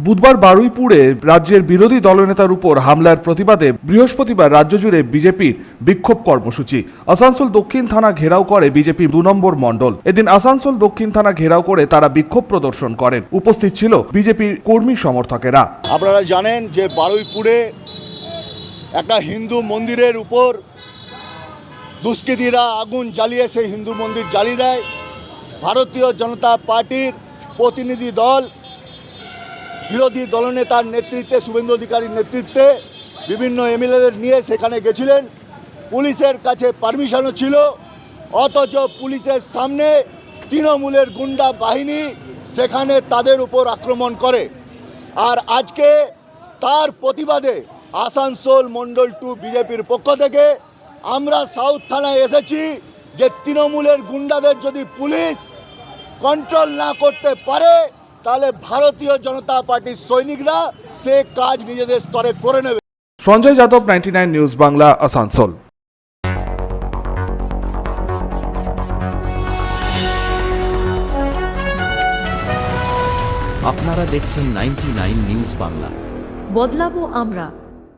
বুধবার বারুইপুরে রাজ্যের বিরোধী দলনেতার উপর হামলার প্রতিবাদে বৃহস্পতিবার রাজ্য জুড়ে বিজেপির বিক্ষোভ কর্মসূচি। আসানসোল দক্ষিণ থানা ঘেরাও করে বিজেপির 2 নম্বর মণ্ডল। এদিন আসানসোল দক্ষিণ থানা ঘেরাও করে তারা বিক্ষোভ প্রদর্শন করেন। উপস্থিত ছিল বিজেপির কর্মী সমর্থকেরা। আপনারা জানেন যে বারুইপুরে একটা হিন্দু মন্দিরের উপর দুষ্কৃতীরা আগুন জ্বালিয়ে সেই হিন্দু মন্দির জ্বালিয়ে দেয়। ভারতীয় জনতা পার্টির প্রতিনিধি দল বিরোধী দলনেতার নেতৃত্বে, শুভেন্দু অধিকারীর নেতৃত্বে বিভিন্ন এমএলএদের নিয়ে সেখানে গেছিলেন। পুলিশের কাছে পারমিশনও ছিল, অথচ পুলিশের সামনে তৃণমূলের গুন্ডা বাহিনী সেখানে তাদের উপর আক্রমণ করে। আর আজকে তার প্রতিবাদে আসানসোল মণ্ডল 2 বিজেপির পক্ষ থেকে আমরা সাউথ থানায় এসেছি যে তৃণমূলের গুন্ডাদের যদি পুলিশ কন্ট্রোল না করতে পারে তাহলে ভারতীয় জনতা পার্টির সৈনিকরা সে কাজ নিজেদের স্তরে করে নেবে। সঞ্জয় যাদব, 99 নিউজ বাংলা, আসানসোল। আপনারা দেখছেন 99 নিউজ বাংলা। বদলাবো আমরা।